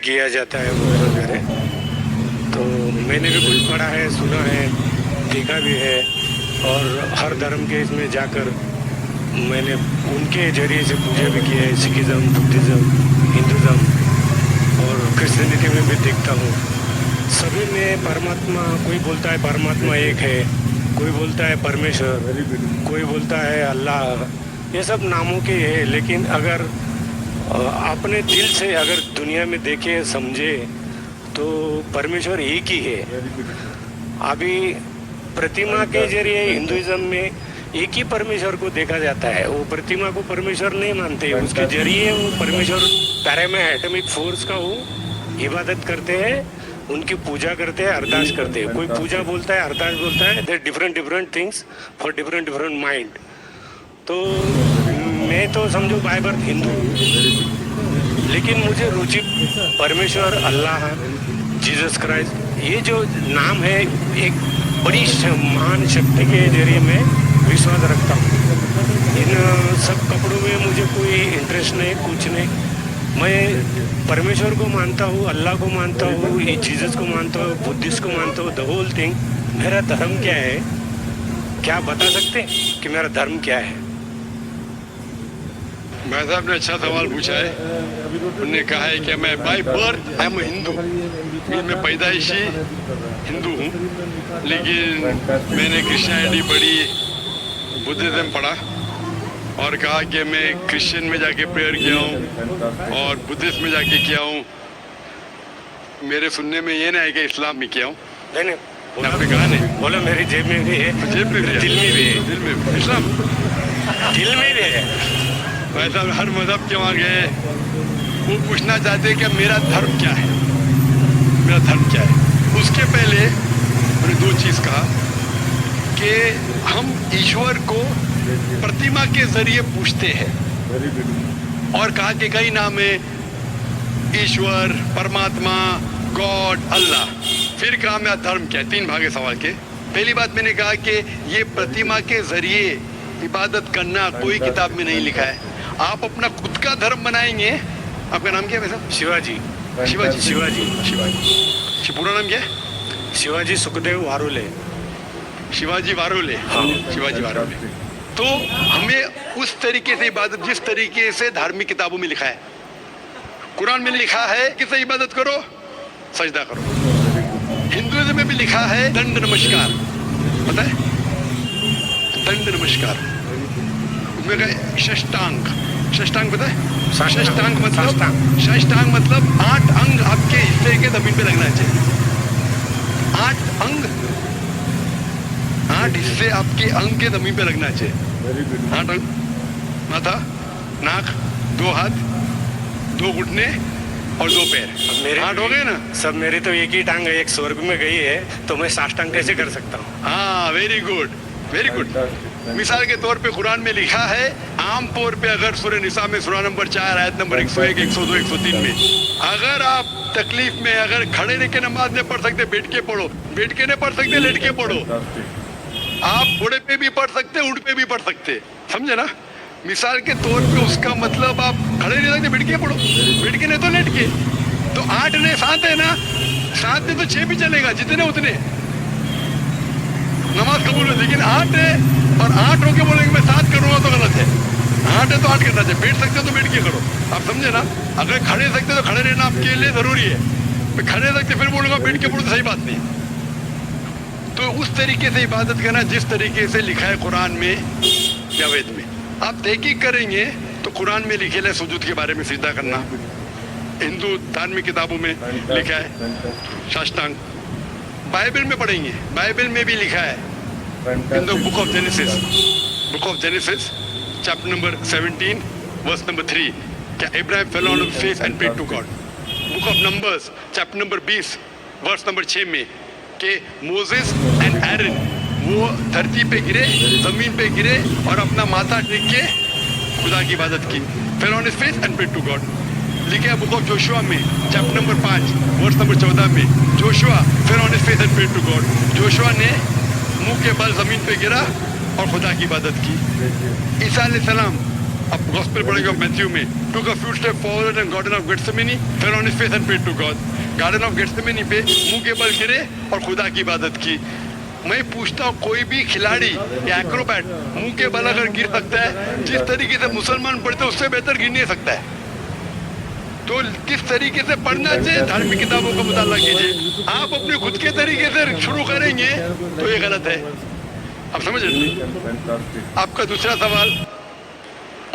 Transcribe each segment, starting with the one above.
किया जाता है वगैरह वगैरह। तो मैंने भी कुछ पढ़ा है, सुना है, देखा भी है। और हर धर्म के इसमें जाकर मैंने उनके जरिए से पूजा भी की है। सिखिज़्म, बुद्धिज़्म, हिंदुज़्म और क्रिश्चियनिटी में भी देखता हूँ। सभी में परमात्मा, कोई बोलता है परमात्मा एक है, कोई बोलता है परमेश्वर, कोई बोलता है अल्लाह। ये सब नामों के है, लेकिन अगर अपने दिल से अगर दुनिया में देखे समझे तो परमेश्वर एक ही है। अभी प्रतिमा के जरिए हिंदुइज्म में एक ही परमेश्वर को देखा जाता है। वो प्रतिमा को परमेश्वर नहीं मानते, उसके जरिए वो परमेश्वर पैरामे एटॉमिक फोर्स का वो इबादत करते हैं, उनकी पूजा करते हैं, अरदास करते हैं। कोई पूजा बोलता है, अरदास बोलता है। There different different things for different different mind. तो मैं तो समझो बाय बर्थ हिंदू हूँ, लेकिन मुझे रुचि परमेश्वर, अल्लाह, जीसस क्राइस्ट, ये जो नाम है, एक बड़ी महान शक्ति के जरिए मैं विश्वास रखता हूँ। इन सब कपड़ों में मुझे कोई इंटरेस्ट नहीं, कुछ नहीं। मैं परमेश्वर को मानता हूँ, अल्लाह को मानता हूँ, ये जीसस को मानता हूँ, बुद्धिस्ट को मानता हूँ, द होल थिंग। मेरा धर्म क्या है, क्या बता सकते हैं कि मेरा धर्म क्या है? भाई साहब ने अच्छा सवाल पूछा है। उन्होंने कहा है कि मैं by birth I am Hindu, मैं पैदाइशी हिंदू हूँ, लेकिन मैंने क्रिश्चियनिटी पढ़ी, बुद्धिज़्म पढ़ा और कहा कि मैं क्रिश्चियन में जाके प्रेयर किया हूँ और बुद्धिस्ट में जाके किया हूँ। मेरे सुनने में ये ना है कि इस्लाम में किया हूँ। नहीं, आपने कहा नहीं, बोलो मेरी जेब में भी है, जेब में भी है, दिल में भी है, दिल में भी। इस्लाम दिल में भी है। भाई साहब हर मजहब के वहाँ गए, वो पूछना चाहते हैं कि मेरा धर्म क्या है, मेरा धर्म क्या है। उसके पहले मैंने दो चीज़ कहा कि हम ईश्वर को प्रतिमा के जरिए पूछते हैं और कहा कि कई नाम है, ईश्वर, परमात्मा, गॉड, अल्लाह। फिर कहा मेरा धर्म क्या है। तीन भागे सवाल के। पहली बात मैंने कहा कि ये प्रतिमा के जरिए इबादत करना कोई किताब में नहीं लिखा है। आप अपना खुद का धर्म बनाएंगे। आपका नाम क्या है वैसा? शिवाजी। शिवाजी। शिवाजी। शिवाजी। पूरा नाम क्या है? शिवाजी सुखदेव वारुले। शिवाजी वारुले। हाँ। शिवाजी वारुले। तो हमें उस तरीके से इबादत, जिस तरीके से धार्मिक किताबों में लिखा है, कुरान में लिखा है कि से इबादत करो, सजदा करो। हिंदुइज्म में भी लिखा है दंड नमस्कार, पता है? दंड नमस्कार। उसमें कहा षष्टांग। षष्टांग पता है? षष्टांग मतलब 8 अंग आपके हिस्से के जमीन पे लगना चाहिए। 8 अंग, 8 हिस्से आपके अंग के जमीन पे लगना चाहिए। 8 अंग, माथा, नाक, 2 हाथ, 2 घुटने और 2 पैर। मेरे 8 हो गए ना? सब मेरी तो एक ही टांग है, एक स्वर्ग में गई है, तो मैं साष्टांग कैसे कर सकता हूँ? हाँ, वेरी गुड, वेरी गुड। मिसाल के तौर पे कुरान में लिखा है, आम तौर पे अगर सूरह निसा में सूरह नंबर 4 आयत नंबर 101, 102, 103 में अगर आप तकलीफ में अगर खड़े रह के नमाज नहीं पढ़ सकते, बैठ के पढ़ो। बैठ के नहीं पढ़ सकते, लेट के पढ़ो। आप घोड़े पे भी पढ़ सकते, ऊंट पे भी पढ़ सकते, समझे ना? मिसाल के तौर पे उसका मतलब आप खड़े नहीं सकते, बैठ के पढ़ो, बैठ के नहीं तो लेट के। तो 8 ने 7 है ना, 7 ने तो 6 भी चलेगा, जितने उतने नमाज कबूल है। लेकिन 8 है और 8 होके बोलेंगे मैं 7 करूंगा तो गलत है। 8 है तो 8 करना चाहिए। बैठ सकते हो तो बैठ के करो, आप समझे ना? अगर खड़े सकते तो खड़े रहना आपके लिए जरूरी है। मैं खड़े सकते फिर बोलूंगा बैठ के पढ़ो तो सही बात नहीं। तो उस तरीके से इबादत करना जिस तरीके से लिखा है कुरान में या वेद में। आप तहकीक करेंगे तो कुरान में लिखे है सुजूद के बारे में, सिजदा करना। हिंदू धार्मिक किताबों में लिखा है साष्टांग। बाइबल में पढ़ेंगे, बाइबल में भी लिखा है in the book of Genesis, book of Genesis chapter number 17 verse number 3 क्या Ibrahim fell on his face and prayed to God. Book of numbers chapter number 20 verse number 6 में कि मोसेस एंड एरन वो धरती पे गिरे, जमीन पे गिरे और अपना माथा टेक के खुदा की इबादत की। Fell on his face and prayed to God. लिखा है बुक ऑफ जोशुआ में चैप्टर नंबर 5 वर्स नंबर 14 में Joshua fell on his face and prayed to God. Joshua ने मुंह के बल जमीन पे गिरा और खुदा की इबादत की। ईसा अलैहिस्सलाम अब गॉस्पेल पढ़ेगा मैथ्यू में, took a few steps forward and Garden of Gethsemane, fell on his face and prayed to God. Garden of Gethsemane पे मुंह के बल गिरे और खुदा की इबादत की। मैं पूछता हूँ कोई भी खिलाड़ी या एक्रोबैट मुंह के बल अगर गिर सकता है, जिस तरीके से मुसलमान पढ़ते हैं उससे बेहतर गिर नहीं सकता है। तो किस तरीके से पढ़ना चाहिए, धार्मिक किताबों का मुताला कीजिए। आप अपने खुद के तरीके से शुरू करेंगे तो ये गलत है। आप समझ रहे? आपका दूसरा सवाल,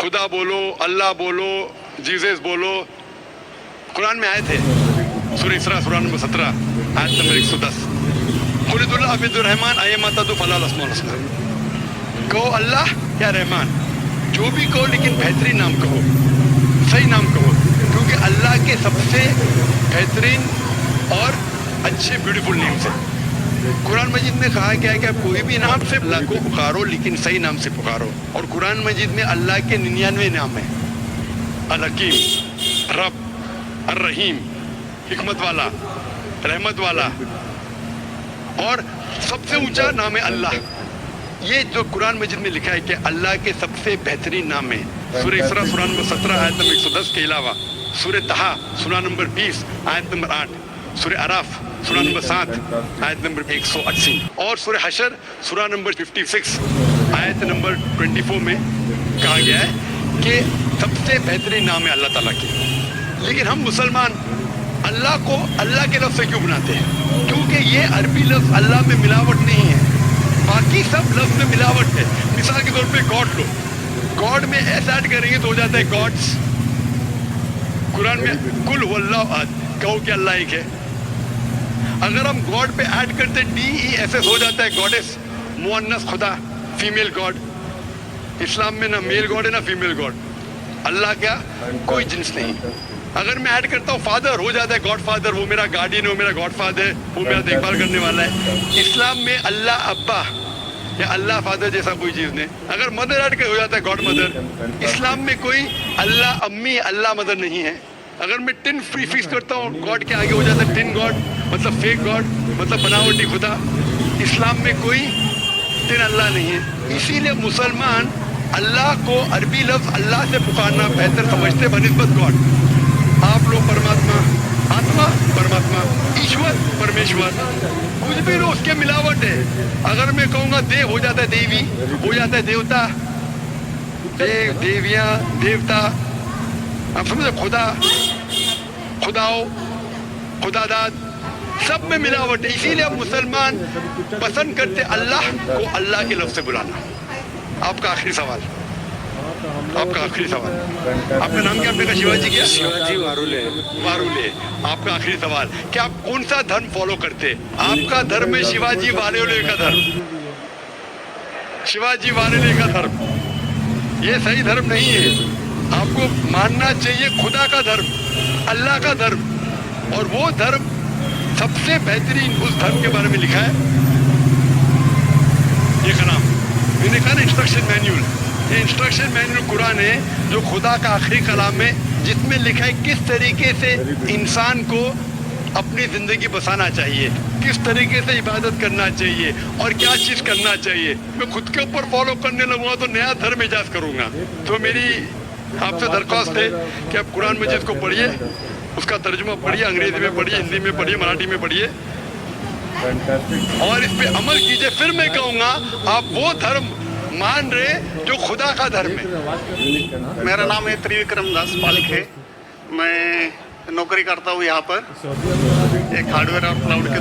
खुदा बोलो, अल्लाह बोलो, जीसस बोलो, कुरान में आए थे। सूरह इसरा सूरह नंबर 17 आयत नंबर 110, कुलिदुल्लाह अब्दुर रहमान अय्यमातदु फलाल अस्माउल हुस्ना। कहो अल्लाह या रहमान, जो भी कहो, लेकिन बेहतरीन नाम कहो, सही नाम कहो, क्योंकि अल्लाह के सबसे बेहतरीन और अच्छे ब्यूटीफुल नेम से कुरान मजीद में कहा गया है कि आप कोई भी नाम से अल्लाह को पुकारो, लेकिन सही नाम से पुकारो। और कुरान मजीद में अल्लाह के 99 नाम है। अल हकीम, रब, अर रहीम, हिकमत वाला, रहमत वाला, और सबसे ऊंचा नाम है अल्लाह। ये जो कुरान मजीद में लिखा है कि अल्लाह के सबसे बेहतरीन नाम है। सूरह इसरा सूरह नंबर 17 आयत नंबर 110 के अलावा सूरह तहा सूरह नंबर 20 आयत नंबर 8, सूरह अराफ सूरह नंबर 7 आयत नंबर 180 और सूरह हशर सूरह नंबर 56 आयत नंबर 24 में कहा गया है कि सबसे बेहतरीन नाम है अल्लाह ताला की। लेकिन हम मुसलमान अल्लाह को अल्लाह के लफ्ज़ से क्यों बनाते हैं? क्योंकि ये अरबी लफ्ज़ अल्लाह में मिलावट नहीं है, बाकी सब लफ्ज़ में मिलावट है। मिसाल के तौर पे गॉड लो, गॉड में ऐसा ऐड करेंगे तो हो जाता है गॉड्स। कुरान में कुल हुवल्लाहु अहद, कहो कि अल्लाह एक है। अगर हम गॉड पे ऐड करते DESS हो जाता है गॉडेस, मुअन्नस खुदा, फीमेल गॉड। इस्लाम में ना मेल गॉड है ना फीमेल गॉड। अल्लाह क्या कोई जिन्स नहीं। अगर मैं ऐड करता हूँ फादर, हो जाता है गॉड फादर, वो मेरा गार्डियन है, वो मेरा गॉड फादर है, वो मेरा देखभाल करने वाला है। इस्लाम में अल्लाह अब्बा या अल्लाह फादर जैसा कोई चीज़ नहीं। अगर मदर ऐड कर हो जाता है गॉड मदर। इस्लाम में कोई अल्लाह अम्मी, अल्लाह मदर नहीं है। अगर मैं टिन फ्री फिक्स करता हूँ गॉड के आगे हो जाता है टिन गॉड, मतलब फेक गॉड, मतलब बनावटी खुदा। इस्लाम में कोई टिन अल्लाह नहीं है। इसीलिए मुसलमान अल्लाह को अरबी लफ्ज़ अल्लाह से पुकारना बेहतर समझते बनिस्बत गॉड। आप लोग परमात्मा, आत्मा परमात्मा, ईश्वर परमेश्वर, कुछ भी लो उसके मिलावट है। अगर मैं कहूँगा देव हो जाता है देवी, हो जाता है देवता, देव, देवियाँ, देवता। आप समझे? खुदा, खुदाओ, खुदादाद, सब में मिलावट है। इसीलिए अब मुसलमान पसंद करते अल्लाह को अल्लाह के लफ्ज़ से बुलाना। आपका आखिरी सवाल, आपका आखिरी सवाल, आपका नाम क्या? आपने कहा शिवाजी क्या? शिवाजी वारुले। वारुले, आपका आखिरी सवाल कि आप कौन सा धर्म फॉलो करते? आपका धर्म है शिवाजी वारुले का धर्म। शिवाजी वारुले का धर्म ये सही धर्म नहीं है। आपको मानना चाहिए खुदा का धर्म, अल्लाह का धर्म, और वो धर्म सबसे बेहतरीन उस धर्म के बारे में लिखा है। ये का नाम मैंने कहा ना इंस्ट्रक्शन मैन्यूल। ये इंस्ट्रक्शन मैन्यूल कुरान है जो खुदा का आखिरी कलाम है, जिसमें लिखा है किस तरीके से इंसान को अपनी ज़िंदगी बसाना चाहिए, किस तरीके से इबादत करना चाहिए और क्या चीज़ करना चाहिए। मैं खुद के ऊपर फॉलो करने लगूंगा तो नया धर्म इजाज़ करूँगा। तो मेरी आपसे दरख्वास्त है कि आप कुरान मजीद को पढ़िए, उसका तर्जुमा पढ़िए, अंग्रेजी में पढ़िए, हिंदी में पढ़िए, मराठी में पढ़िए और इस पे अमल कीजिए। फिर मैं कहूँगा आप वो धर्म मान रहे जो खुदा का धर्म है। मेरा नाम है त्रिविक्रम दास पालिक है। मैं नौकरी करता हूँ यहाँ पर एक हार्डवेयर और क्लाउड के।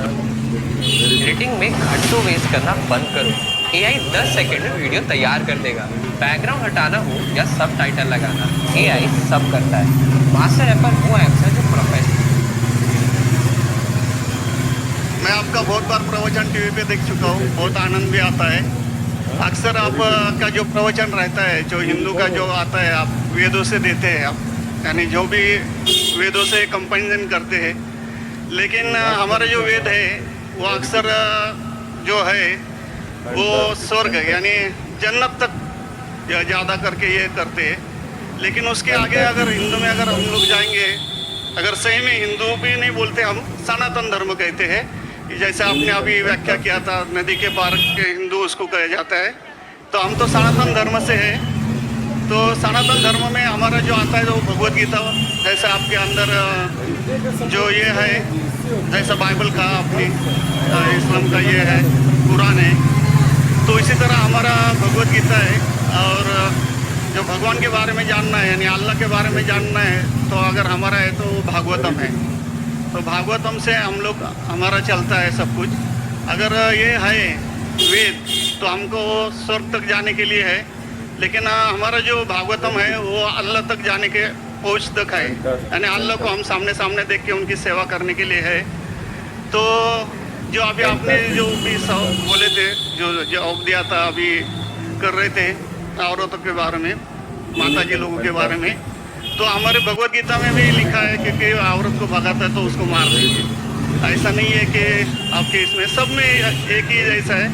एडिटिंग में घंटों वेस्ट करना बंद करो। AI 10 सेकंड में वीडियो तैयार कर देगा। बैकग्राउंड हटाना हो या सब टाइटल लगाना, AI सब करता है। मास्टर एपर वो ऐप्स है जो प्रोफेशनल। मैं आपका बहुत बार प्रवचन टीवी पे देख चुका हूँ, बहुत आनंद भी आता है। अक्सर आपका जो प्रवचन रहता है, जो हिंदू का जो आता है, आप वेदों से देते हैं, आप यानी जो भी वेदों से कंपेरिजन करते हैं। लेकिन हमारे जो वेद है वो अक्सर जो है वो स्वर्ग यानी जन्नत तक ज़्यादा करके ये करते हैं। लेकिन उसके आगे अगर हिंदू में अगर हम लोग जाएंगे, अगर सही में हिंदू भी नहीं बोलते, हम सनातन धर्म कहते हैं। जैसे आपने अभी व्याख्या किया था नदी के पार के हिंदू उसको कहा जाता है, तो हम तो सनातन धर्म से है। तो सनातन धर्म में हमारा जो आता है वो भगवत गीता, जैसे आपके अंदर जो ये है, जैसा बाइबल का अपनी इस्लाम का ये है, कुरान है, तो इसी तरह हमारा भगवत गीता है। और जो भगवान के बारे में जानना है यानी अल्लाह के बारे में जानना है तो अगर हमारा है तो भागवतम है। तो भागवतम से हम लोग हमारा चलता है सब कुछ। अगर ये है वेद तो हमको स्वर्ग तक जाने के लिए है, लेकिन हमारा जो भागवतम है वो अल्लाह तक जाने के पहुँच तक है, यानी अल्लाह को हम सामने सामने देख के उनकी सेवा करने के लिए है। तो जो अभी आपने जो भी बोले थे, जो जवाब दिया था अभी कर रहे थे औरतों के बारे में, माता जी लोगों के बारे में, तो हमारे भगवत गीता में भी लिखा है कि औरत को भगाता है तो उसको मार दीजिए। ऐसा नहीं है कि आपके इसमें सब में एक ही जैसा है।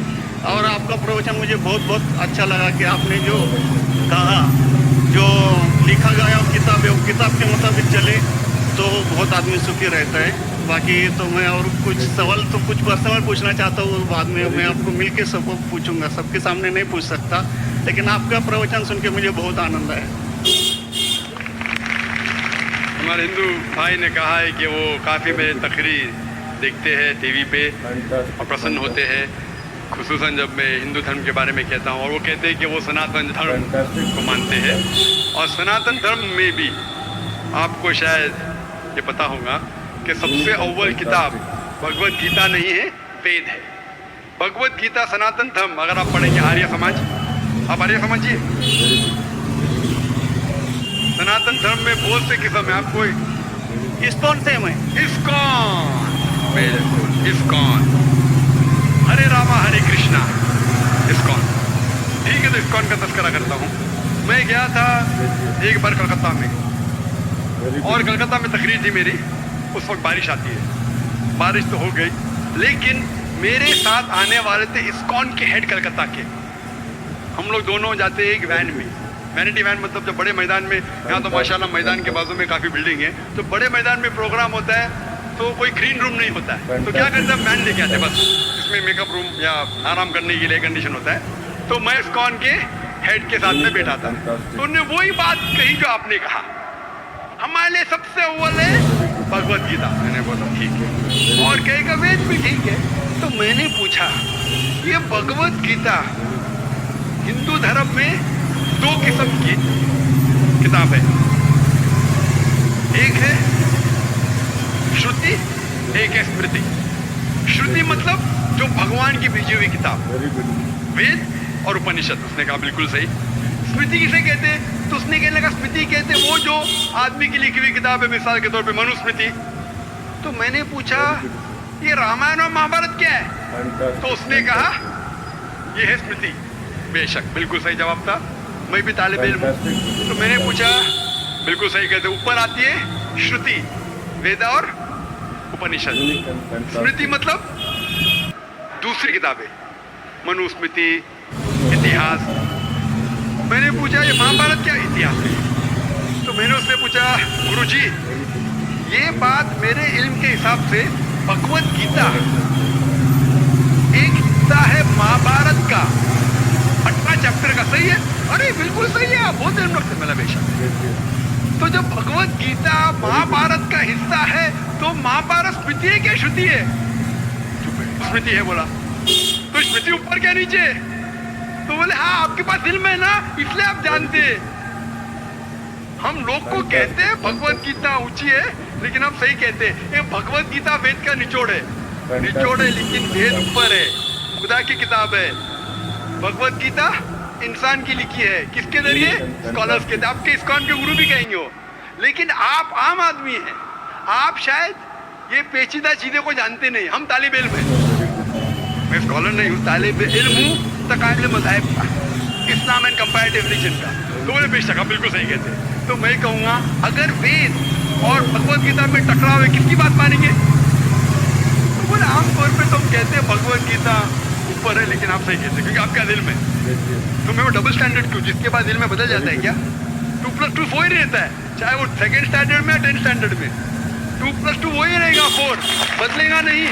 और आपका प्रवचन मुझे बहुत बहुत अच्छा लगा कि आपने जो कहा, जो लिखा गया किताब है वो किताब के मुताबिक चले तो बहुत आदमी सुखी रहता है। बाकी तो मैं और कुछ सवाल तो कुछ पर्सनल पूछना चाहता हूँ, बाद में मैं आपको मिल के सब पूछूंगा, सबके सामने नहीं पूछ सकता, लेकिन आपका प्रवचन सुन के मुझे बहुत आनंद आया। हमारे हिंदू भाई ने कहा है कि वो काफ़ी मेरे तकरीर देखते हैं टीवी पे और प्रसन्न होते हैं, खुसूसन जब मैं हिंदू धर्म के बारे में कहता हूँ। और वो कहते हैं कि वो सनातन धर्म को मानते हैं, और सनातन धर्म में भी आपको शायद ये पता होगा कि सबसे अव्वल किताब भगवत गीता नहीं है, वेद है। भगवत गीता सनातन धर्म, अगर आप पढ़ेंगे आर्य समाज, आप आर्य समझिए, सनातन धर्म में बहुत से किस्म है। आपको इस्कॉन से मैं इस्कॉन, बिल्कुल इस्कॉन, हरे रामा हरे कृष्णा, इस्कॉन, ठीक है। तो इस्कॉन का तस्करा करता हूँ। मैं गया था एक बार कलकत्ता में, और कलकत्ता में तकरीर थी मेरी, उस वक्त बारिश आती है, बारिश तो हो गई, लेकिन मेरे साथ आने वाले थे इस्कॉन के हेड कलकत्ता के। हम लोग दोनों जाते एक वैन में, वैनिटी वैन, मतलब जब बड़े मैदान में, यहाँ तो माशाल्लाह मैदान के बाजू में काफ़ी बिल्डिंग है, तो बड़े मैदान में प्रोग्राम होता है तो कोई ग्रीन रूम नहीं होता है, तो क्या करते हैं वैन लेके आते हैं, बस इसमें मेकअप रूम या आराम करने के लिए कंडीशन होता है। तो मैं इस्कॉन के हेड के साथ में बैठा था, तो उन्होंने वही बात कही जो आपने कहा, हमारे लिए सबसे अव्वल है भगवत गीता। मैंने बोला ठीक है, और कहेगा वेद भी ठीक है। तो मैंने पूछा, ये भगवत गीता हिंदू धर्म में दो किस्म की किताब है, एक है श्रुति, एक है स्मृति। श्रुति मतलब जो भगवान की भेजी हुई किताब, वेद और उपनिषद। उसने कहा बिल्कुल सही। स्मृति किसे कहते हैं? तो उसने कहने लगा स्मृति कहते हैं वो जो आदमी की लिखी हुई किताब है, मिसाल के तौर पे मनुस्मृति। तो मैंने पूछा ये रामायण और महाभारत क्या है? तो उसने कहा ये है स्मृति। बेशक बिल्कुल सही जवाब था, मैं भी तालिब इल्म हूं। तो मैंने पूछा, बिल्कुल सही कहते, ऊपर आती है श्रुति, वेद और उपनिषद। स्मृति मतलब दूसरी किताबें, मनुस्मृति, इतिहास। मैंने पूछा ये महाभारत क्या इतिहास है? तो मैंने उससे पूछा, गुरुजी ये बात मेरे इल्म के हिसाब से भगवत गीता एक हिस्सा है महाभारत का, 18 चैप्टर का, सही है? अरे बिल्कुल सही है, आप बहुत इल्म रखते। मेरा बेशक। तो जब भगवत गीता महाभारत का हिस्सा है तो महाभारत स्मृति है क्या श्रुति है? स्मृति है बोला। तो स्मृति ऊपर क्या नीचे? तो बोले हाँ आपके पास इल्म है ना, इसलिए आप जानते। हम लोग को कहते हैं भगवत गीता ऊंची है, लेकिन हम सही कहते हैं ये भगवत गीता वेद का निचोड़ है, निचोड़ है, लेकिन वेद ऊपर है, खुदा की किताब है। भगवत गीता इंसान की लिखी है, किसके जरिए? स्कॉलर्स के। आपके इस्कॉन के गुरु भी कहेंगे वो, लेकिन आप आम आदमी हैं, आप शायद ये पेचीदा चीजें को जानते नहीं। हम तालिब इल्म हैं, मैं स्कॉलर नहीं हूँ, तालिब इल्म हूँ तकाबले मज़ाहिब का, इस्लाम एंड कंपैरेटिव रिलीजन का। तो बोले बेशक आप बिल्कुल सही कहते हैं। तो मैं कहूँगा अगर वेद और भगवत गीता में टकराव है, किसकी बात मानेंगे? तो बोले आमतौर पर तो हम कहते हैं भगवत गीता ऊपर है, लेकिन आप सही कहते हैं क्योंकि आपका दिल में। तो मैं वो डबल स्टैंडर्ड क्यों, जिसके बाद दिल में बदल जाता है क्या? 2+2 4 ही रहता है, चाहे वो 2nd स्टैंडर्ड में या 10th स्टैंडर्ड में, 2+2 वही रहेगा, 4 बदलेगा नहीं।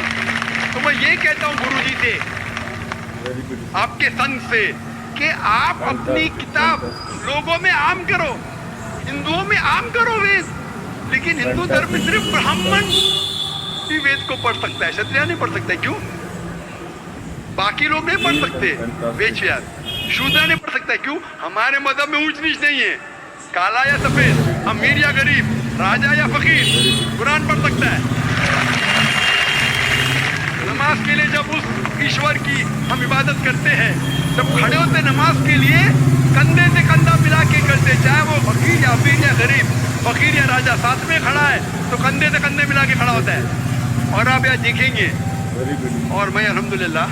तो मैं ये कहता हूँ गुरु जी से, आपके संग से, कि आप अपनी किताब लोगों में आम करो, हिंदुओं में आम करो वेद, लेकिन हिंदू धर्म में सिर्फ ब्राह्मण भी वेद को पढ़ सकता है, क्षत्रिय नहीं पढ़ सकता है। क्यों? बाकी लोग नहीं पढ़ सकते वेद, शूद्र नहीं पढ़ सकता है। क्यों? हमारे मजहब में ऊंच नीच नहीं है, काला या सफेद, अमीर या गरीब, राजा या फकीर, कुरान पढ़ सकता है। नमाज के लिए जब उस ईश्वर की हम इबादत करते हैं, जब खड़े होते नमाज के लिए कंधे से कंधा मिला के करते, चाहे वो फकीर या अमीर या गरीब, फकीर या राजा साथ में खड़ा है तो कंधे से कंधे मिला के खड़ा होता है। और आप यहाँ देखेंगे, और मैं अल्हम्दुलिल्लाह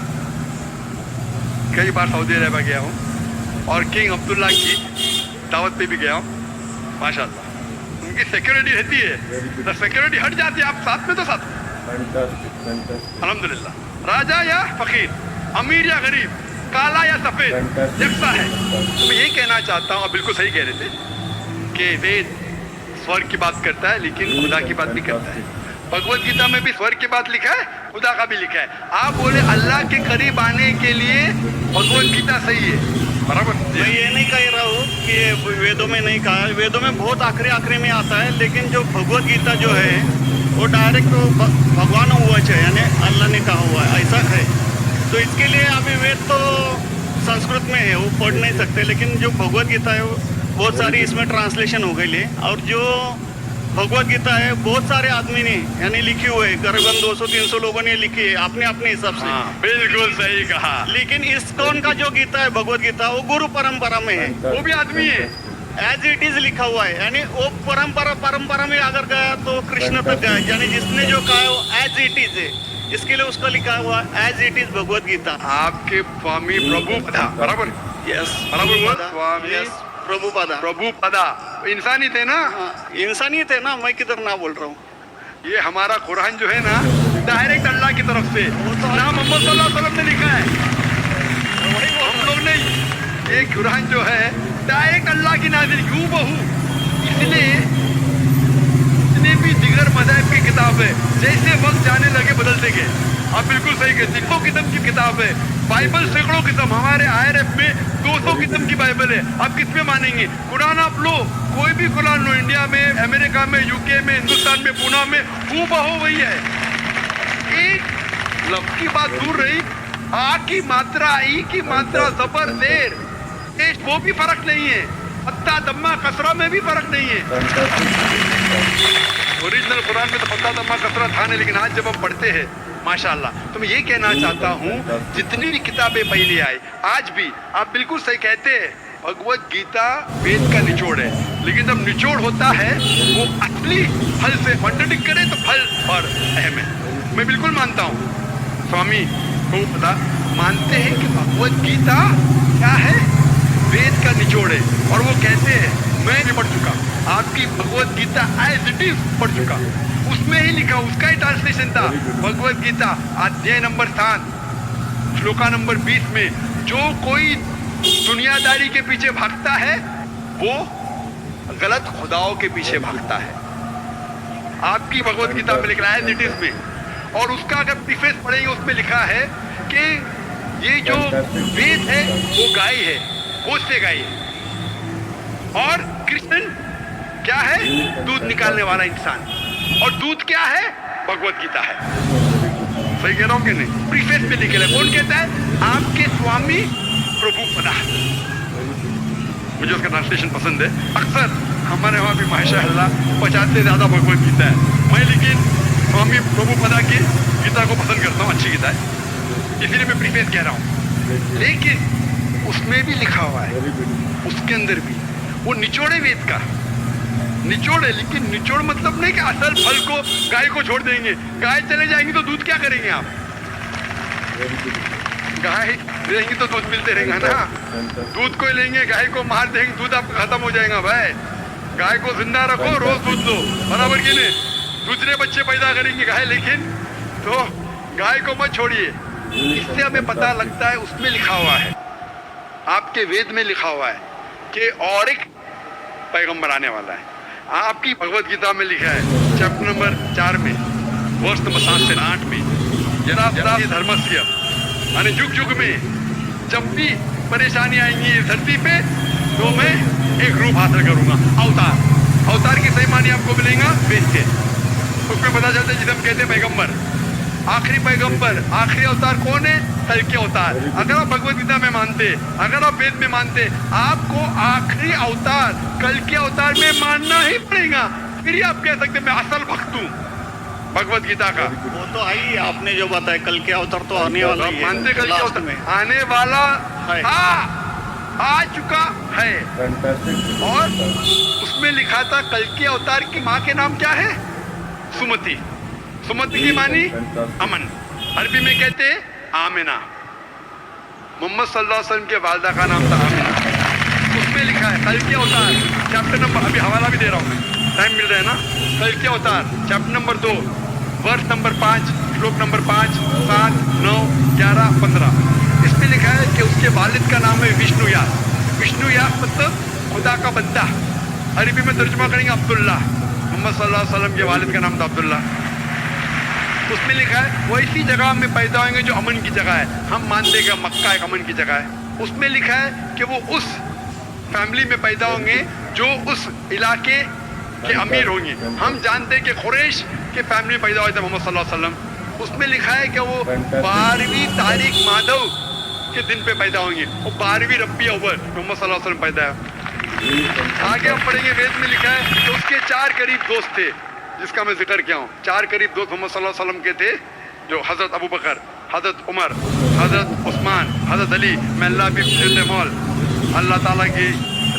कई बार सऊदी अरब गया हूँ और किंग अब्दुल्ला की दावत पे भी गया हूँ, माशाल्लाह उनकी सिक्योरिटी रहती है, तो सिक्योरिटी हट जाती है, आप साथ में तो साथ में अल्हम्दुलिल्लाह। राजा या फकीर, अमीर या गरीब, काला या सफेद, यकसा है। तो मैं ये कहना चाहता हूँ, आप बिल्कुल सही कह रहे थे कि वेद स्वर्ग की बात करता है लेकिन खुदा की बात भी करता है। भगवत गीता में भी स्वर्ग की बात लिखा है, खुदा का भी लिखा है। आप बोले अल्लाह के करीब आने के लिए भगवत गीता सही है, बराबर। मैं ये नहीं कह रहा हूँ कि वेदों में नहीं कहा है, वेदों में बहुत आखिरी में आता है, लेकिन जो भगवत गीता जो है वो डायरेक्ट तो भगवान हुआ चाहिए, यानी अल्लाह ने कहा हुआ है, ऐसा है। तो इसके लिए अभी वेद तो संस्कृत में है, वो पढ़ नहीं सकते, लेकिन जो भगवत गीता है वो बहुत सारी इसमें ट्रांसलेशन हो गई है। और जो भगवत गीता है बहुत सारे आदमी ने यानी लिखी हुई है, करीबन 200-300 लोगों ने लिखी है अपने अपने हिसाब से। बिल्कुल सही कहा। लेकिन इस्कॉन का जो गीता है भगवत गीता, वो गुरु परंपरा में है, वो भी आदमी है, एज इट इज लिखा हुआ है, यानी वो परंपरा में अगर गया तो कृष्ण तक गया, यानी जिसने जो कहा है वो एज इट इज है, इसके लिए उसका लिखा हुआ as it is Bhagavad Gita. आपके स्वामी प्रभुपदा, बराबर, यस, बराबर, स्वामी प्रभुपदा, प्रभुपदा इंसानी थे ना, इंसानियत है ना, मैं किधर ना बोल रहा हूँ। ये हमारा कुरान जो है ना डायरेक्ट अल्लाह की तरफ से नाम मोहम्मद सल्लल्लाहु अलैहि वसल्लम ने लिखा है, हम लोग नहीं। ये कुरान जो है डायरेक्ट अल्लाह की नाज़िल हूबहू, इसलिए जितने भी दिगर मज़ाहिब की किताब है जैसे वक्त जाने लगे बदलते गए। आप बिल्कुल सही कहते, सिखों किस्म की किताब है, बाइबल सैकड़ों किस्म, हमारे IRF में 200 किस्म की बाइबल है। आप किस में मानेंगे? कुरान आप लो, कोई भी कुरान लो, इंडिया में, अमेरिका में, UK में, हिंदुस्तान में, पूना में, हूबहू वही है। एक लफ्ज की बात दूर रही, आ की मात्रा, ई की मात्रा, जबर, देर, वो भी फर्क नहीं है, पत्ता दम्मा कसरा में भी फर्क नहीं है। ओरिजिनल कुरान में तो पत्ता दम्मा कसरा था नहीं, लेकिन आज जब हम पढ़ते हैं माशाल्लाह, तो मैं ये कहना चाहता हूँ जितनी भी किताबें पहले आई, आज भी आप बिल्कुल सही कहते हैं, भगवत गीता वेद का निचोड़ है, लेकिन जब निचोड़ होता है वो असली फल से कॉन्ट्रडिक्ट करे तो फल और अहम है। मैं बिल्कुल मानता हूँ, स्वामी को पता मानते हैं कि भगवत गीता क्या है, वेद का निचोड़ है। और वो कहते हैं, मैं भी पढ़ चुका, आपकी Bhagavad Gita as it is पढ़ चुका, उसमें ही लिखा, उसका ही ट्रांसलेशन था। भगवत गीता अध्याय नंबर 7 श्लोका नंबर 20 में, जो कोई दुनियादारी के पीछे भागता है वो गलत खुदाओं के पीछे भागता है। आपकी भगवत गीता में लिखा है एज इट इज में, और उसका अगर प्रीफेस पढ़ेंगे उसमें लिखा है कि ये जो वेद है वो गाय है, वो से गाय है, और कृष्ण क्या है, दूध निकालने वाला इंसान, और दूध क्या है, भगवत गीता है। सही कह रहा हूँ कि नहीं? प्रीफेस में लिखे है, कौन कहता है? आपके स्वामी प्रभुपदा। मुझे उसका ट्रांसलेशन पसंद है। अक्सर हमारे वहाँ भी माशाअल्लाह 50 से ज़्यादा भगवत गीता है, मैं लेकिन स्वामी प्रभुपदा की गीता को पसंद करता हूँ, अच्छी गीता है, इसीलिए मैं प्रीफेस कह रहा हूँ। लेकिन उसमें भी लिखा हुआ है, उसके अंदर भी वो निचोड़े वेद का निचोड़ है, लेकिन निचोड़ मतलब नहीं कि असल फल को गाय को छोड़ देंगे, गाय चले जाएंगी तो दूध क्या करेंगे आप? गाय रहेंगी तो दूध मिलते रहेगा ना, दूध को लेंगे, गाय को मार देंगे, दूध आपका खत्म हो जाएगा। भाई गाय को जिंदा रखो, रोज दूध दो, बराबर की नहीं, दूसरे बच्चे पैदा करेंगे गाय, लेकिन तो गाय को मत छोड़िए। इससे हमें पता लगता है, उसमें लिखा हुआ है, आपके वेद में लिखा हुआ है कि और एक पैगंबर आने वाला है। आपकी भगवत गीता में लिखा है चैप्टर नंबर 4 में वर्ष नंबर 7 से 8 में, जरा ये धर्मस्य यानी युग युग में जब भी परेशानी आएंगी इस धरती पे तो मैं एक रूप हासिल करूंगा, अवतार। अवतार की सही मानी आपको मिलेगा वेद के, उसमें पता चलता है जिसे हम कहते हैं पैगंबर, आखिरी पैगंबर, आखिरी अवतार कौन है? कल के अवतार। अगर आप भगवत गीता में मानते, अगर आप वेद में मानते, आपको आखिरी अवतार कल के अवतार में मानना ही पड़ेगा, फिर ही आप कह सकते मैं असल भक्त हूँ भगवत गीता का। वो तो आई, आपने जो बताया कल के अवतार तो आने वाला आप ही है, मानते कल के लास्ट अवतार में आने वाला है। आ चुका है, और उसमें लिखा था कल के अवतार की माँ के नाम क्या है? सुमति। सुमति की मानी अमन, अरबी में कहते हैं आमिना। मोहम्मद सल्लल्लाहु अलैहि वसल्लम के वालदा का नाम था आमिना। उसमें लिखा है कल के अवतार, चैप्टर नंबर, अभी हवाला भी दे रहा हूँ मैं, टाइम मिल रहा है ना। कल के अवतार चैप्टर नंबर 2 वर्ष नंबर 5 श्लोक नंबर 5, 7, 9, 11, 15। इसमें लिखा है कि उसके वालिद का नाम है विष्णुयास। विष्णुयास मतलब खुदा का बंदा, अरबी में तर्जुमा करेंगे अब्दुल्ला। मोहम्मद सल्लल्लाहु अलैहि वसल्लम के वालिद का नाम था अब्दुल्ला। उसमें लिखा है वो इसी जगह में पैदा होंगे जो अमन की जगह है। हम मानते हैं मक्का एक अमन की जगह है। उसमें लिखा है कि वो उस फैमिली में पैदा होंगे जो उस इलाके के अमीर होंगे। हम जानते हैं कि कुरैश के फैमिली में पैदा हुए थे मोहम्मद सल्लल्लाहु अलैहि वसल्लम। उसमें लिखा है कि वो 12वीं तारीख माधव के दिन पे पैदा होंगे, वो 12वीं रब्बी अव्वल मोहम्मद सल्लल्लाहु अलैहि वसल्लम पैदा है। आगे हम पढ़ेंगे, वेद में लिखा है तो उसके 4 करीब दोस्त थे जिसका मैं जिक्र किया हूँ। 4 करीब दोस्त मोहम्मद सल्लल्लाहु अलैहि वसल्लम के थे, जो हजरत अबू बकर, हजरत उमर, हजरत उस्मान, हजरत अली। मैं अल्लाह भी मौल, अल्लाह ताला की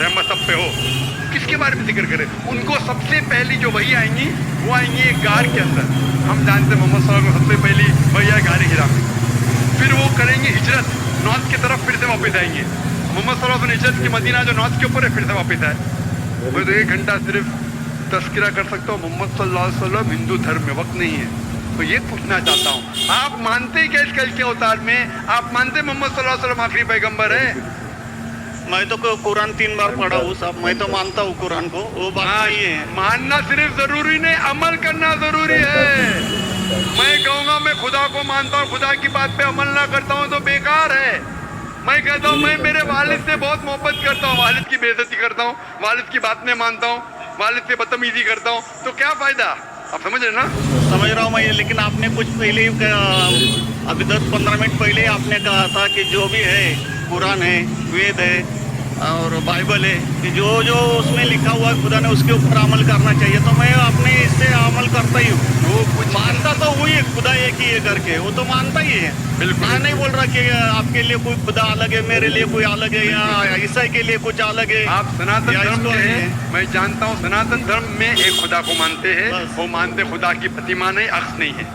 रहमत सब पे हो। किसके बारे में जिक्र करें? उनको सबसे पहली जो वही आएंगी वो आएंगी एक गार के अंदर। हम जानते हैं मोहम्मद सल्लल्लाहु अलैहि वसल्लम को सबसे पहली वही है गार हिरा में। फिर वो करेंगे हिजरत, नॉर्थ की तरफ फिर से वापस आएंगे। मोहम्मद सल्लल्लाहु अलैहि वसल्लम हिजरत की मदीना जो नॉर्थ के ऊपर है, फिर से वापस आए। मैं तो 1 घंटा सिर्फ तस्करा कर सकता हूँ। मोहम्मद सल्लल्लाहु अलैहि वसल्लम हिंदू धर्म में वक्त नहीं है। तो ये पूछना चाहता हूँ, आप मानते क्या इस कल के अवतार में? आप मानते मोहम्मद सल्लल्लाहु अलैहि वसल्लम आखिरी पैगंबर है? मैं तो कुरान 3 बार पढ़ा हूँ साहब, मैं तो मानता हूँ कुरान को, वो बात नहीं है। मानना सिर्फ जरूरी नहीं, अमल करना जरूरी है। मैं कहूँगा मैं खुदा को मानता हूँ, खुदा की बात पे अमल ना करता हूँ तो बेकार है। मैं कहता हूँ मैं मेरे वालिद से बहुत मोहब्बत करता हूँ, वालिद की बेइज्जती करता हूँ, वालिद की बात नहीं मानता हूँ, वालिद से बदतमीजी करता हूँ, तो क्या फायदा? आप समझ रहे ना? समझ रहा हूँ मैं, लेकिन आपने कुछ पहले अभी 10-15 मिनट पहले आपने कहा था कि जो भी है कुरान है, वेद है और बाइबल है, कि जो जो उसमें लिखा हुआ है खुदा ने उसके ऊपर अमल करना चाहिए। तो मैं अपने इससे अमल करता ही हूँ। वो कुछ मानता तो हुई है, खुदा एक ही है करके, वो तो मानता ही है। बिल्कुल। मैं नहीं बोल रहा कि आपके लिए कोई खुदा अलग है, मेरे लिए कोई अलग है, या ईसाई के लिए कुछ अलग है। आप सनातन धर्म के हैं, मैं जानता हूँ सनातन धर्म में एक खुदा को मानते हैं। वो मानते खुदा की प्रतिमा नहीं, अक्स नहीं है,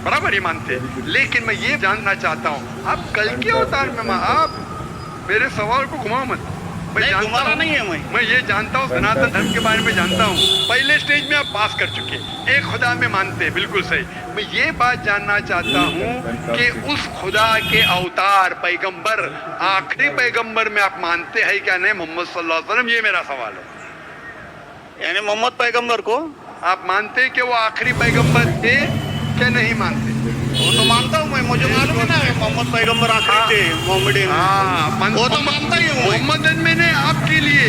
बराबर ही मानते। लेकिन मैं ये जानना चाहता हूँ, आप कल के अवतार में आप मेरे सवाल को घुमाओ मत। नहीं है मैं ये जानता हूँ, सनातन धर्म के बारे में जानता हूँ। पहले स्टेज में आप पास कर चुके, एक खुदा में मानते हैं, बिल्कुल सही। मैं ये बात जानना चाहता हूँ कि उस खुदा के अवतार पैगंबर, आखिरी पैगंबर में आप मानते हैं क्या नहीं मोहम्मद सल्लल्लाहु अलैहि वसल्लम? ये मेरा सवाल है। यानी मोहम्मद पैगंबर को आप मानते हैं कि वो आखिरी पैगंबर थे क्या नहीं मानते? वो तो मानता हूँ मैं, मुझे मालूम है ना मोहम्मद पैगंबर आखिरी थे, मोहम्मद। वो तो मानता ही हूँ। मोहम्मद मैंने आपके लिए,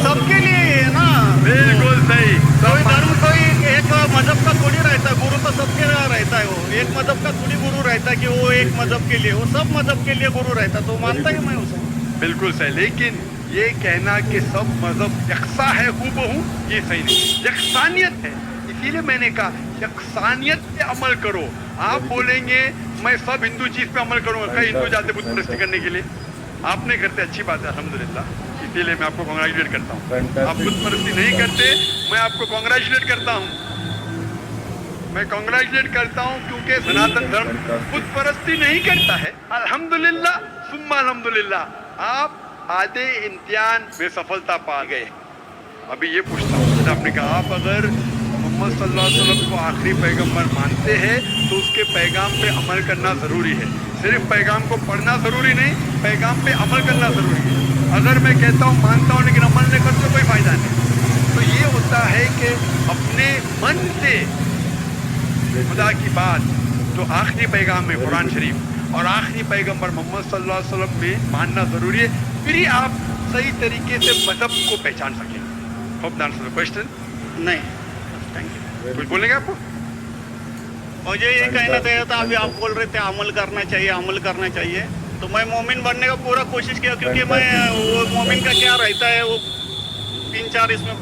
सबके लिए है ना। बिल्कुल सही। कोई धर्म कोई एक मजहब का थोड़ी रहता है, गुरु तो सबके रहता है। वो एक मजहब का थोड़ी गुरु रहता है कि वो एक मजहब के लिए, वो सब मजहब के लिए गुरु रहता है। तो मानता ही मैं उसे। बिल्कुल सही। लेकिन ये कहना कि सब मजहब यकसा है हूबहू, ये सही नहीं। यकसानियत है, इसीलिए मैंने कहा यकसानियत पे अमल करो। आप बोलेंगे मैं सब हिंदू चीज पे अमल करूंगा, कई हिंदू जाते बुत परस्ती करने के लिए, आप नहीं करते, अच्छी बात है अल्हम्दुलिल्लाह, इसीलिए मैं आपको कॉन्ग्रेचुलेट करता हूँ। आप बुत परस्ती नहीं करते, मैं आपको कॉन्ग्रेचुलेट करता हूँ। मैं कॉन्ग्रेचुलेट करता हूँ क्योंकि सनातन धर्म बुत परस्ती नहीं करता है। अल्हम्दुलिल्लाह सुम्मा अल्हम्दुलिल्लाह, आप आधे इम्तिहान में सफलता पा गए। अभी ये पूछता हूँ, जैसे आपने कहा आप अगर मोहम्मद सल्लल्लाहु अलैहि वसल्लम को आखिरी पैगंबर मानते हैं तो उसके पैगाम पे अमल करना ज़रूरी है। सिर्फ पैगाम को पढ़ना ज़रूरी नहीं, पैगाम पे अमल करना ज़रूरी है। अगर मैं कहता हूँ मानता हूँ लेकिन अमल नहीं करता, कोई फ़ायदा नहीं। तो ये होता है कि अपने मन से खुदा की बात जो आखिरी पैगाम है कुरान शरीफ, और आखिरी पैगंबर मोहम्मद सल्लल्लाहु अलैहि वसल्लम में मानना जरूरी है, फिर ही आप सही तरीके से मजहब को पहचान सकें। Hope that answers the question. नहीं, थैंक यू। कुछ बोलेंगे आपको? मुझे ये कहना चाहिए था, अभी आप बोल रहे थे अमल करना चाहिए, अमल करना चाहिए, तो मैं मोमिन बनने का पूरा कोशिश किया, क्योंकि मैं वो मोमिन का क्या रहता है वो 3-4 इसमें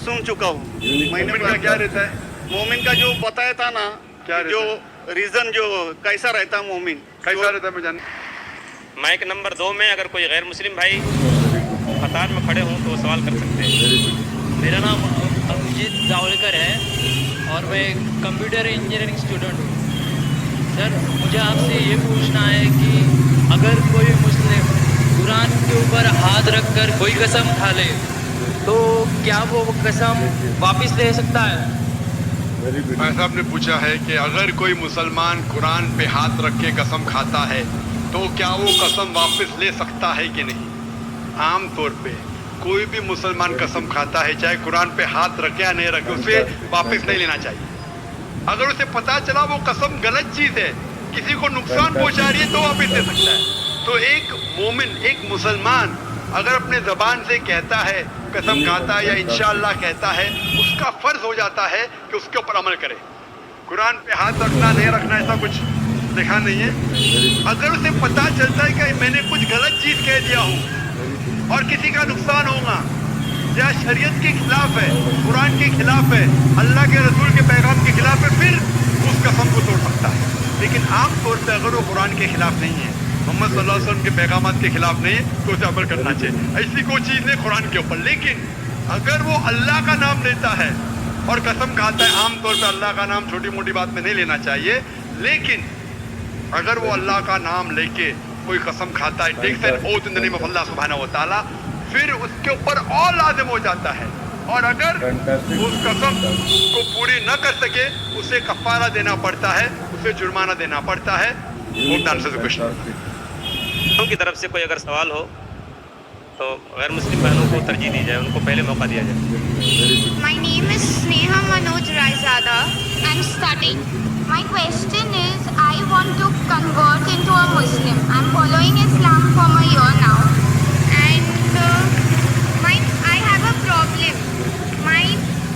सुन चुका हूँ। मैंने मोमिन का क्या रहता है? मोमिन का जो बताया था ना, क्या जो रहता रीजन जो कैसा रहता है मोमिन, कैसा रहता है मैं जान। माइक नंबर 2 में अगर कोई गैर मुस्लिम भाई कतार में खड़े हों तो वो सवाल कर सकते हैं। मेरा नाम अभिजीत जावलकर है और मैं कंप्यूटर इंजीनियरिंग स्टूडेंट हूँ। सर, मुझे आपसे ये पूछना है कि अगर कोई मुस्लिम कुरान के ऊपर हाथ रखकर कोई कसम खा ले तो क्या वो कसम वापस ले सकता है? भाई साहब ने पूछा है कि अगर कोई मुसलमान कुरान पे हाथ रख के कसम खाता है तो क्या वो कसम वापस ले सकता है कि नहीं। आम तौर पे कोई भी मुसलमान कसम खाता है, चाहे कुरान पे हाथ रखे या नहीं रखे, उसे वापस नहीं लेना चाहिए। अगर उसे पता चला वो कसम गलत चीज है, किसी को नुकसान पहुंचा रही है, तो वापस ले सकता है। तो एक मोमिन, एक मुसलमान अगर अपने जबान से कहता है, कसम खाता है या इंशाअल्लाह कहता है, उसका फर्ज हो जाता है कि उसके ऊपर अमल करे। कुरान पे हाथ रखना नहीं रखना ऐसा कुछ लिखा नहीं है। अगर उसे पता चलता है कि मैंने कुछ गलत चीज कह दिया हूँ और किसी का नुकसान होगा या शरीयत के खिलाफ है, कुरान के खिलाफ है, अल्लाह के रसूल के पैगाम के खिलाफ है, फिर उस कसम को तोड़ सकता है। लेकिन आम तौर पे अगर वो कुरान के खिलाफ नहीं है, मोहम्मद सल्लल्लाहु अलैहि वसल्लम के पैगामात के खिलाफ नहीं है, तो उसे अमल करना चाहिए। ऐसी कोई चीज़ नहीं कुरान के ऊपर। लेकिन अगर वो अल्लाह का नाम लेता है और कसम खाता है, आम तौर पर अल्लाह का नाम छोटी मोटी बात में नहीं लेना चाहिए, लेकिन अगर वो अल्लाह का नाम लेके कोई कसम खाता है, takes an oath in the name of Allah सुब्हानहू व तआला, फिर उसके ऊपर और लाजिम हो जाता है। और अगर उस कसम को पूरी न कर सके, उसे कफारा देना पड़ता है, उसे जुर्माना देना पड़ता है। की तरफ से कोई अगर सवाल हो तो गैर मुस्लिम बहनों को तरजीह दी जाए, उनको पहले मौका दिया जाए। My name is Sneha Manoj Raizada. I'm studying. My question is, I want to convert into a Muslim. I'm following Islam for a year now, and I have a problem. My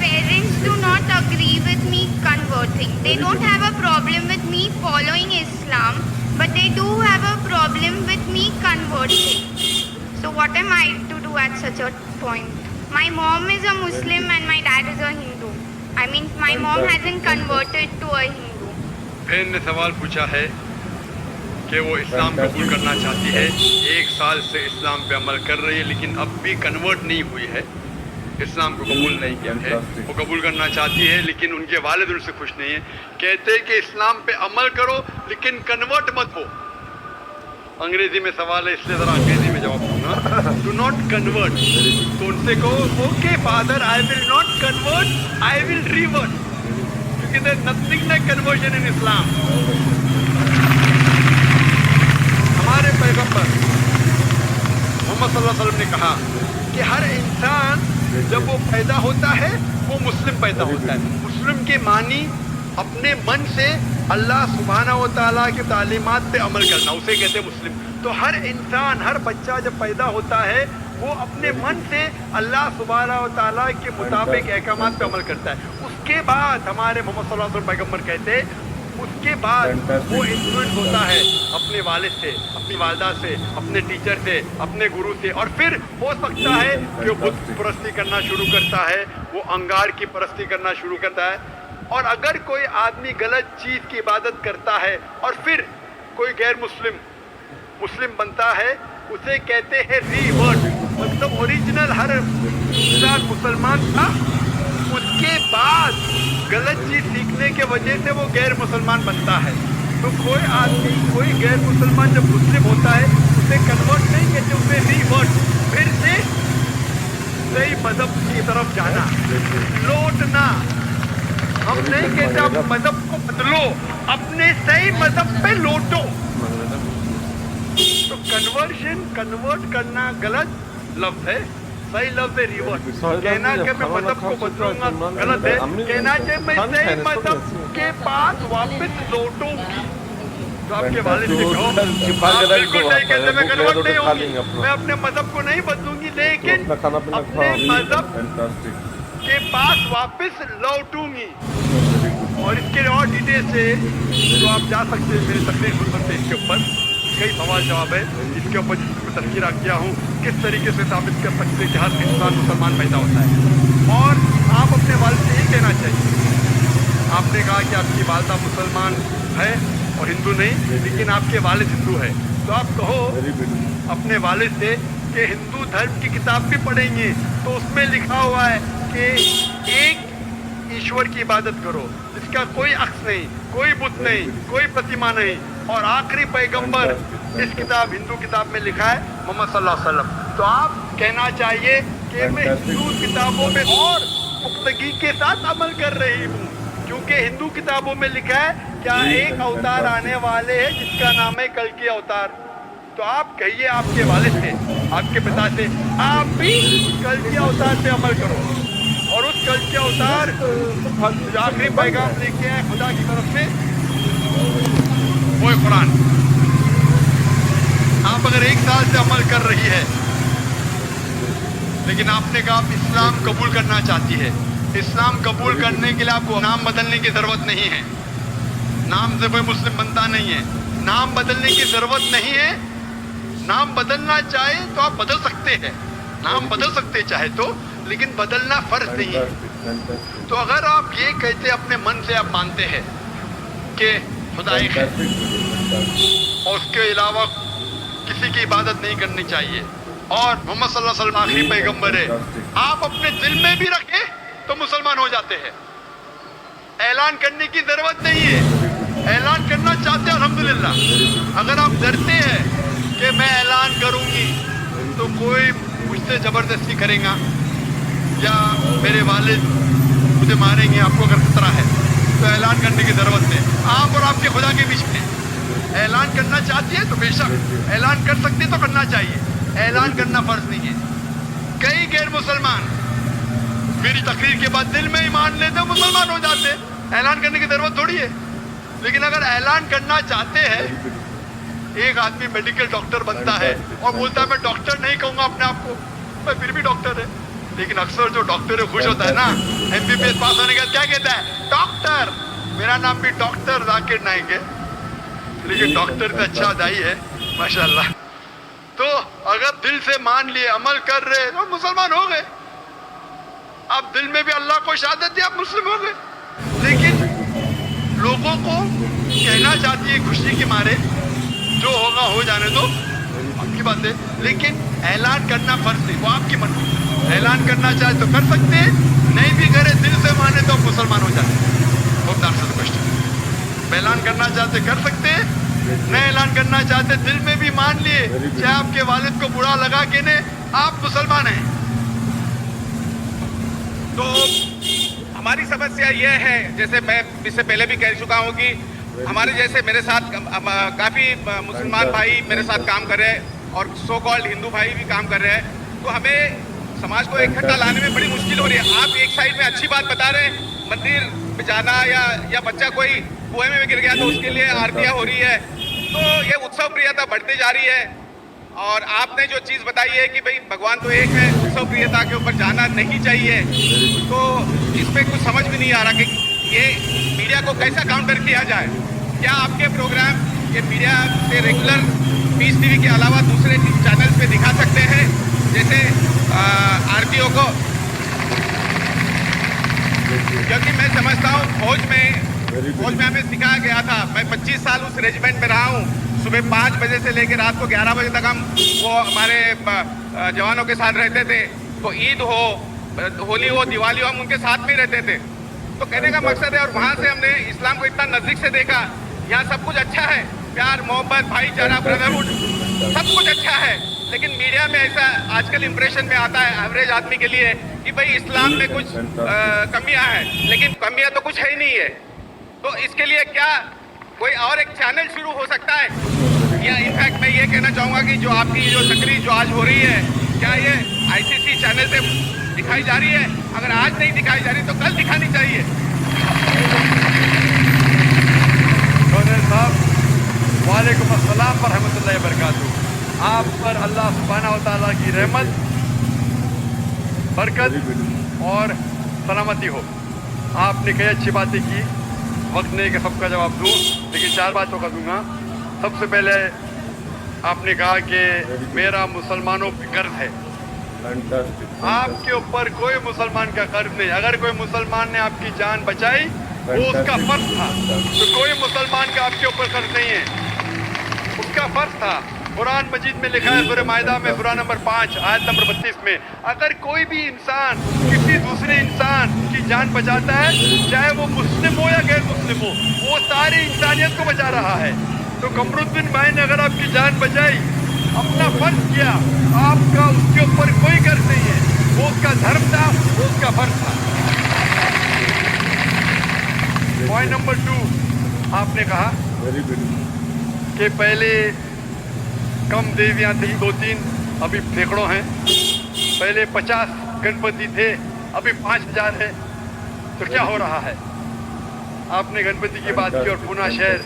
parents do not agree with me converting. They don't have a problem with me following Islam, but they do have a problem with me converting. So what am I to do at such a point? My mom is a Muslim and my dad is a Hindu. I mean, my mom hasn't converted to a Hindu. बहन ने सवाल पूछा है कि वो इस्लाम कबूल करना चाहती है, 1 साल से इस्लाम पे अमल कर रही है, लेकिन अब भी कन्वर्ट नहीं हुई है, इस्लाम को कबूल नहीं किया है। वो कबूल करना चाहती है, लेकिन उनके वालिद उनसे खुश नहीं है। कहते हैं कि इस्लाम पे अमल करो लेकिन कन्वर्ट मत हो। अंग्रेजी में सवाल है, इसलिए ज़रा अंग्रेजी में जवाब दूंगा। Do not convert. तो उनसे कहो, okay father, I will not convert, I will revert, क्योंकि there is nothing like conversion in Islam. हमारे पैगंबर मोहम्मद सल्लल्लाहु अलैहि वसल्लम ने कहा कि हर इंसान जब वो पैदा होता है वो मुस्लिम पैदा होता है। मुस्लिम के मानी अपने मन से अल्लाह सुब्हानहू व तआला की तालीमात पे अमल करना, उसे कहते हैं मुस्लिम। तो हर इंसान, हर बच्चा जब पैदा होता है वो अपने मन से अल्लाह सुब्हानहू व तआला के मुताबिक अहकामात पे अमल करता है। उसके बाद हमारे मोहम्मद सल्लल्लाहु अलैहि वसल्लम पैगंबर कहते हैं, उसके बाद वो इन्फ्लुएंस होता है अपने वालिद से, अपनी वालदा से, अपने टीचर से, अपने गुरु से, और फिर हो सकता है कि वो बुत परस्ती करना शुरू करता है, वो अंगार की परस्ती करना शुरू करता है। और अगर कोई आदमी गलत चीज़ की इबादत करता है और फिर कोई गैर मुस्लिम बनता है, उसे कहते हैं रीवर्ट। मतलब ओरिजिनल हर इंसान मुसलमान था, उसके बाद गलत चीज़ सीखने के वजह से वो गैर मुसलमान बनता है। तो कोई आदमी, कोई गैर मुसलमान जब मुस्लिम होता है, उसे कन्वर्ट नहीं कहते, उसे रीवर्ट, फिर से सही मजहब की तरफ जाना, लौटना। हम नहीं कहते आप मजहब को बदलो, अपने सही मजहब पे लौटो। तो कन्वर्ट करना गलत लफ्ज है, सही लफ्ज है रिवर्ट। कहना कि मैं मजहब को बदलूंगा गलत है, कहना चाहिए मैं सही मजहब के पास वापस लौटूंगी। तो आपके वालिद से कहो आप बिल्कुल नहीं कहते मैं कन्वर्ट नहीं होंगी, मैं अपने मजहब को नहीं बदलूंगी, लेकिन अपने मजहब के पास वापस लौटूंगी। और इसके और डिटेल से तो आप जा सकते हैं मेरे तकरीर सुन सकते हैं। इसके ऊपर कई सवाल जवाब है, इसके ऊपर जिसमें तस्कीर किया हूँ किस तरीके से साबित कर सकते हैं कि हर इंसान मुसलमान पैदा होता है। और आप अपने वालिद से यही कहना चाहिए, आपने कहा कि आपकी वालदा मुसलमान है और हिंदू नहीं, लेकिन आपके वालिद हिंदू है, तो आप कहो अपने वालिद से कि हिंदू धर्म की किताब भी पढ़ेंगे तो उसमें लिखा हुआ है कि एक ईश्वर की इबादत करो, इसका कोई अक्स नहीं, कोई बुत नहीं, कोई प्रतिमा नहीं, और आखिरी पैगंबर इस किताब हिंदू किताब में लिखा है मोहम्मद सल्लल्लाहु अलैहि वसल्लम। तो आप कहना चाहिए कि मैं हिंदू किताबों में और पुख्तगी के साथ अमल कर रही हूँ, क्योंकि हिंदू किताबों में लिखा है क्या एक अवतार आने वाले हैं जिसका नाम है कल की अवतार। तो आप कहिए आपके वालिद से, आपके पिता से, आप भी कल के अवतार पे अमल करो, और उस कल के अवतार जो आखिरी पैगाम लेके आए खुदा की तरफ से वो है कुरान। आप अगर 1 साल से अमल कर रही है, लेकिन आपने कहा आप इस्लाम कबूल करना चाहती है, इस्लाम कबूल करने के लिए आपको नाम बदलने की जरूरत नहीं है, नाम से कोई मुस्लिम बनता नहीं है, नाम बदलने की जरूरत नहीं है। नाम बदलना चाहे तो आप बदल सकते हैं, नाम बदल सकते चाहे तो, लेकिन बदलना फर्ज नहीं है। तो अगर आप ये कहते अपने मन से आप मानते हैं कि खुदा एक है और उसके अलावा किसी की इबादत नहीं करनी चाहिए और मोहम्मद सल्लल्लाहु अलैहि वसल्लम आखिरी पैगंबर है, आप अपने दिल में भी रखें तो मुसलमान हो जाते हैं। ऐलान करने की जरूरत नहीं है, ऐलान करना चाहते हैं अल्हम्दुलिल्लाह। अगर आप डरते हैं कि मैं ऐलान करूंगी तो कोई मुझसे जबरदस्ती करेगा या मेरे वालिद मुझे मारेंगे, आपको अगर खतरा है तो ऐलान करने की जरूरत नहीं। आप और आपके खुदा के बीच में ऐलान करना चाहती है तो बेशक ऐलान कर सकते तो करना चाहिए, ऐलान करना फर्ज नहीं है। कई गैर मुसलमान मेरी तकरीर के बाद दिल में ही मान लेते मुसलमान हो जाते, ऐलान करने की जरूरत थोड़ी है। लेकिन अगर ऐलान करना चाहते हैं, एक आदमी मेडिकल डॉक्टर बनता है और बोलता है मैं डॉक्टर नहीं कहूंगा अपने आप को, मैं फिर भी डॉक्टर है, लेकिन अक्सर जो डॉक्टर है खुश होता है ना, MBBS पास होने के बाद क्या कहता है, डॉक्टर, मेरा नाम भी डॉक्टर जाकिर नाइक है, लेकिन डॉक्टर का अच्छा दाई है माशाल्लाह। तो अगर दिल से मान लिए, अमल कर रहे तो मुसलमान हो गए। आप दिल में भी अल्लाह को शहादत दी, आप मुस्लिम हो गए। लेकिन लोगों को कहना चाहती है खुशी के मारे, जो होगा हो जाने दो, आपकी बात है, लेकिन ऐलान करना फर्ज नहीं, वो आपकी मर्जी। ऐलान करना चाहे तो कर सकते हैं, नहीं भी करे दिल से माने तो आप मुसलमान हो जाते हैं। क्वेश्चन, ऐलान करना चाहते कर सकते हैं, नहीं ऐलान करना चाहते दिल में भी मान लिए, चाहे आपके वालिद को बुरा लगा के ने, आप मुसलमान हैं। तो हमारी समस्या यह है, जैसे मैं इससे पहले भी कह चुका हूँ कि हमारे जैसे मेरे साथ काफ़ी मुसलमान भाई मेरे साथ काम कर रहे हैं और सो कॉल्ड हिंदू भाई भी काम कर रहे हैं, तो हमें समाज को इकट्ठा लाने में बड़ी मुश्किल हो रही है। आप एक साइड में अच्छी बात बता रहे हैं, मंदिर में जाना या बच्चा कोई कुएं में गिर गया तो उसके लिए आरतियाँ हो रही है, तो ये उत्सव प्रियता बढ़ती जा रही है। और आपने जो चीज़ बताई है कि भाई भगवान तो एक है, उत्सव प्रियता के ऊपर जाना नहीं चाहिए, तो इस पर कुछ समझ भी नहीं आ रहा कि ये मीडिया को कैसा काउंटर किया जाए। क्या आपके प्रोग्राम ये मीडिया से रेगुलर पीस टीवी के अलावा दूसरे चैनल पे दिखा सकते हैं, जैसे आरटीओ को? क्योंकि मैं समझता हूँ फौज में हमें सिखाया गया था, मैं 25 साल उस रेजिमेंट में रहा हूँ, सुबह 5 बजे से लेकर रात को 11 बजे तक हम वो हमारे जवानों के साथ रहते थे। तो ईद हो, होली हो, दिवाली हो, हम उनके साथ में ही रहते थे। तो कहने का मकसद है, और वहाँ से हमने इस्लाम को इतना नज़दीक से देखा, यहाँ सब कुछ अच्छा है, प्यार मोहब्बत भाईचारा ब्रदरहुड सब कुछ अच्छा है, लेकिन मीडिया में ऐसा आजकल इंप्रेशन में आता है एवरेज आदमी के लिए कि भाई इस्लाम में कुछ कमियां हैं, लेकिन कमियां तो कुछ है ही नहीं है। तो इसके लिए क्या कोई और एक चैनल शुरू हो सकता है? या इनफैक्ट मैं ये कहना चाहूँगा कि जो आपकी जो तकरीर जो आज हो रही है, क्या ये ICC चैनल पे दिखाई जा रही है? अगर आज नहीं दिखाई जा रही तो कल दिखानी चाहिए। साहब आप पर अल्लाह सुब्हानहू व तआला की रहमत, बरकत और सलामती हो। आपने कई अच्छी बातें की, वक्त नहीं कि सबका जवाब दूं, लेकिन 4 बातों का दूंगा। सबसे पहले आपने कहा कि मेरा मुसलमानों पे कर्ज है। आपके ऊपर कोई मुसलमान का कर्ज नहीं। अगर कोई मुसलमान ने आपकी जान बचाई वो उसका फर्ज था, तो कोई मुसलमान का आपके ऊपर कर्ज नहीं है, उसका फर्ज था। कुरान मजीद में लिखा है सूरह माइदा में सूरह नंबर 5 आयत नंबर 32 में, अगर कोई भी इंसान किसी दूसरे इंसान की जान बचाता है, चाहे वो मुस्लिम हो या गैर मुस्लिम हो, वो सारी इंसानियत को बचा रहा है। तो कमरुद्दीन भाई ने अगर आपकी जान बचाई, अपना फर्ज किया, आपका उसके ऊपर कोई कर्ज नहीं है, वो उसका धर्म था, वो उसका फर्ज था। पॉइंट नंबर 2, आपने कहा कि पहले कम देवियां थी, 2-3, अभी सैकड़ों हैं। पहले 50 गणपति थे, अभी 5000 है। तो क्या हो रहा है? आपने गणपति की बात की, और पूना शहर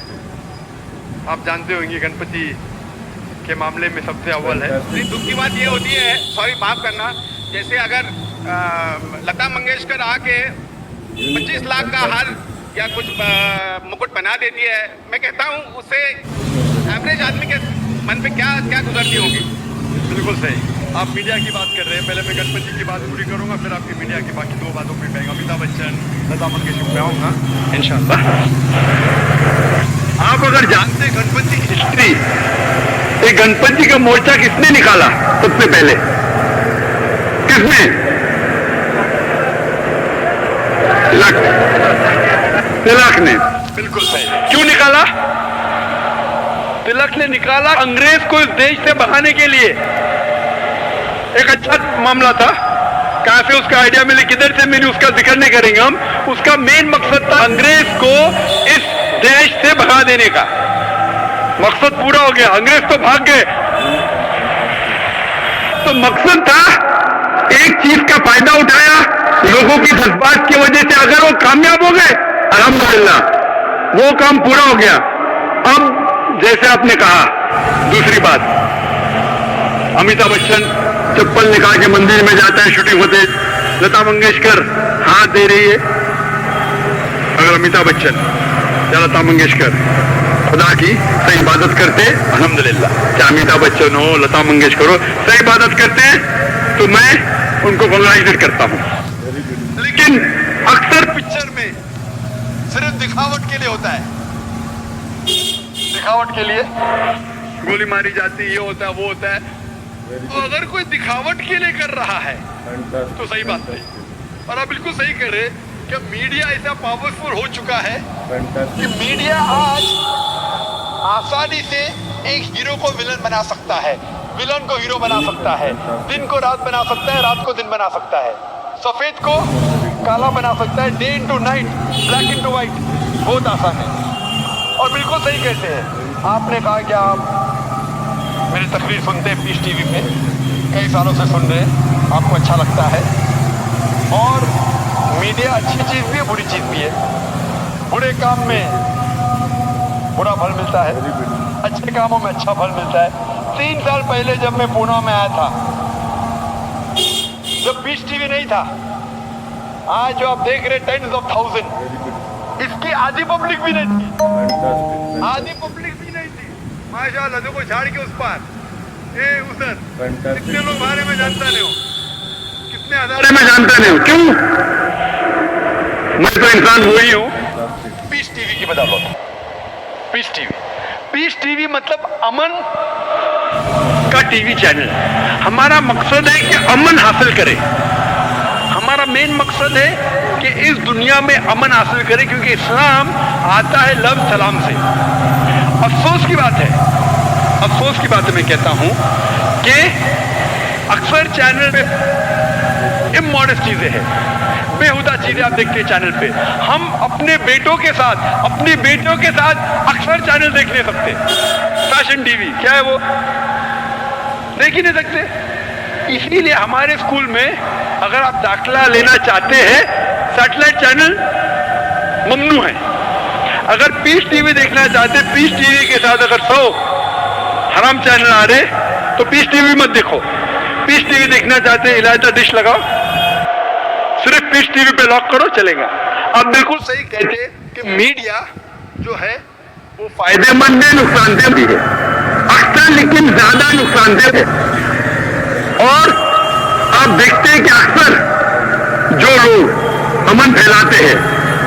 आप जानते होंगे गणपति के मामले में सबसे अव्वल है। दुख की बात ये होती है, सॉरी माफ करना, जैसे अगर लता मंगेशकर आके 25 लाख का हार या कुछ मुकुट बना देती है, मैं कहता हूँ उससे एवरेज आदमी के मन पे क्या क्या गुजरती होगी। बिल्कुल सही। आप मीडिया की बात कर रहे हैं, पहले मैं गणपति की बात पूरी करूंगा, फिर आपकी मीडिया की बाकी 2 बातों पे मैं अमिताभ बच्चन, लता मंगेशकर पे आऊंगा इंशाल्लाह। आप अगर जानते हैं गणपति की हिस्ट्री, ये गणपति का मोर्चा किसने निकाला सबसे पहले? किसने? तिलक ने। बिल्कुल सही। क्यों निकाला? तिलक ने निकाला अंग्रेज को इस देश से भगाने के लिए। एक अच्छा मामला था, कहां से उसका आइडिया मिले, किधर से मिली, उसका जिक्र नहीं करेंगे हम। उसका मेन मकसद था अंग्रेज को इस देश से भगा देने का। मकसद पूरा हो गया, अंग्रेज तो भाग गए। तो मकसद था, एक चीज का फायदा उठाया, लोगों की जज्बात की वजह से अगर वो कामयाब हो गए, अल्हम्दुलिल्लाह वो काम पूरा हो गया। अब जैसे आपने कहा, दूसरी बात, अमिताभ बच्चन चप्पल निकाल के मंदिर में जाता है, शूटिंग होते, लता मंगेशकर हाथ दे रही है। अगर अमिताभ बच्चन या लता मंगेशकर खुदा की सही इबादत करते, अल्हम्दुलिल्लाह, चाहे अमिताभ बच्चन हो, लता मंगेशकर हो, सही इबादत करते हैं तो मैं उनको कांग्रेचुलेट करता हूं। लेकिन अक्सर पिक्चर में सिर्फ दिखावट के लिए होता है, दिखावट के लिए गोली मारी जाती है, ये होता है, वो होता है। तो अगर कोई दिखावट के लिए कर रहा है तो सही बात नहीं। और आप बिल्कुल सही कह रहे कि मीडिया ऐसा पावरफुल हो चुका है कि मीडिया आज आसानी से एक हीरो को विलन बना सकता है, विलन को हीरो बना सकता है, दिन को रात बना सकता है, रात को दिन बना सकता है, सफेद को काला बना सकता है, day into night, black into white, बहुत आसान है। और बिल्कुल सही कहते हैं। आपने कहा कि आप मेरी तकरीर सुनते हैं पीस टीवी पे, कई सालों से सुन रहे हैं, आपको अच्छा लगता है। और मीडिया अच्छी चीज़ भी है, बुरी चीज़ भी है। बुरे काम में बुरा फल मिलता है, अच्छे कामों में अच्छा फल मिलता है। 3 साल पहले जब मैं पूना में आया था, जब पीस टीवी नहीं था, आज जो आप देख रहे 10s of 1000, इसकी आधी पब्लिक भी नहीं थी, आधी पब्लिक भी नहीं थी। माशाल्लाह, देखो झाड़ के उस पार, ये उधर, कितने लोग बारे में जानता नहीं हो, कितने हजारे में जानता नहीं हो। क्यों? मैं तो इंसान वही हूँ। पीस टीवी की बदौलत। पीस टीवी मतलब अमन का टीवी चैनल। हमारा मकसद है कि अमन हासिल करें। हमारा मेन मकसद है कि इस दुनिया में अमन हासिल करें, क्योंकि इस्लाम आता है लव सलाम से। अफसोस की बात है, अफसोस की बात मैं कहता हूं कि अक्सर चैनल पे इमोडस्ट चीजें हैं, बेहुदा चीजें आप देखते हैं चैनल पे। हम अपने बेटों के साथ, अपनी बेटियों के साथ अक्सर चैनल देख नहीं सकते। फैशन टीवी क्या है, वो देख ही नहीं सकते। इसीलिए हमारे स्कूल में अगर आप दाखिला लेना चाहते हैं, सैटेलाइट चैनल ममनू है। अगर पीस टीवी देखना चाहते, पीस टीवी के साथ अगर 100 हराम चैनल आ रहे तो पीस टीवी मत देखो। पीस टीवी देखना चाहते हैं, इलायचा डिश लगाओ, सिर्फ पीस टीवी पे लॉक करो, चलेगा। आप बिल्कुल सही कहते कि मीडिया जो है वो फायदेमंद है, नुकसानदेह भी है अक्सर, लेकिन ज्यादा नुकसानदेह है। और आप देखते हैं कि अक्सर जो लोग अमन फैलाते हैं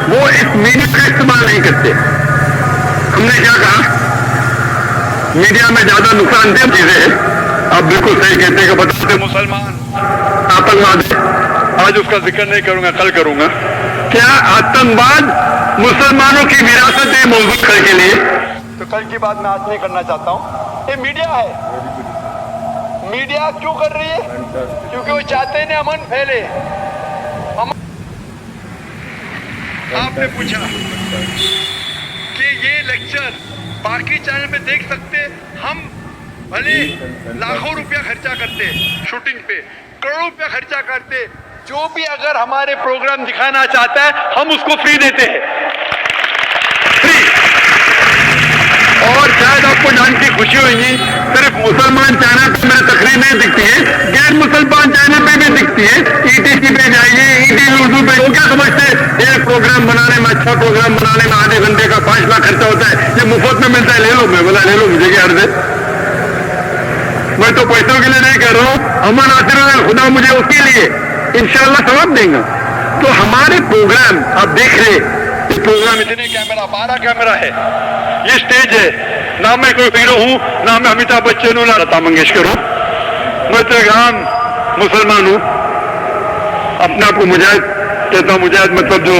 वो इस मीडिया का इस्तेमाल नहीं करते। हमने क्या कहा, मीडिया में ज्यादा नुकसानदेह चीजें हैं। आप बिल्कुल सही कहते हैं कि बताते मुसलमान आतंकवाद, आज उसका जिक्र नहीं करूंगा, कल करूंगा। क्या आतंकवाद मुसलमानों की विरासत है मौजूद कर के लिए? तो कल की बात मैं आज नहीं करना चाहता हूं। ये मीडिया है। मीडिया क्यों कर रही है? क्योंकि वो चाहते हैं अमन फैले। आपने पूछा कि ये लेक्चर बाकी चैनल में देख सकते, हम भले लाखों रुपया खर्चा करते शूटिंग पे, करोड़ों रुपया खर्चा करते, जो भी अगर हमारे प्रोग्राम दिखाना चाहता है हम उसको फ्री देते हैं, फ्री। और शायद आपको जान की खुशी होगी, सिर्फ मुसलमान चैनल पर मेरी तकरीर नहीं दिखती है, गैर मुसलमान चैनल पे भी दिखती है। ETC पे जाइए, ETV उर्दू पे। वो क्या समझते हैं एक प्रोग्राम बनाने में, अच्छा प्रोग्राम बनाने में आधे घंटे का 5 लाख खर्चा होता है, ये मुफ्त में मिलता है, ले लो। मैं बोला ले लो, मुझे क्या अर्ज है, मैं तो पैसों के लिए नहीं कर रहा हूँ, अमन आशीर्वाद खुदा मुझे उसके लिए इंशाल्लाह सवाब देंगे। तो हमारे प्रोग्राम आप देख रहे, ये प्रोग्राम इतने कैमरा, 12 कैमरा है, ये स्टेज है, ना मैं कोई हीरो हूं, ना मैं अमिताभ बच्चन हूं, ना लता मंगेशकर हूं, मैं तो एक आम मुसलमान हूं। अपने आप को मुजाहिद कहता हूं। मुजाहिद मतलब जो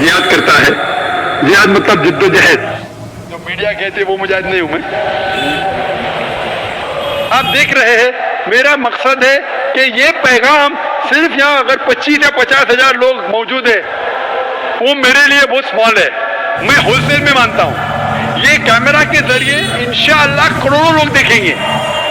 जिहाद करता है, जिहाद मतलब जिद्दोजहद। जो मीडिया कहते वो मुजाहिद नहीं हूं मैं। आप देख रहे हैं, मेरा मकसद है कि ये पैगाम सिर्फ यहाँ अगर 25 या 50 हजार लोग मौजूद है, वो मेरे लिए बहुत स्मॉल है। मैं होलसेल में मानता हूँ। ये कैमरा के जरिए इंशाअल्लाह करोड़ों लोग देखेंगे।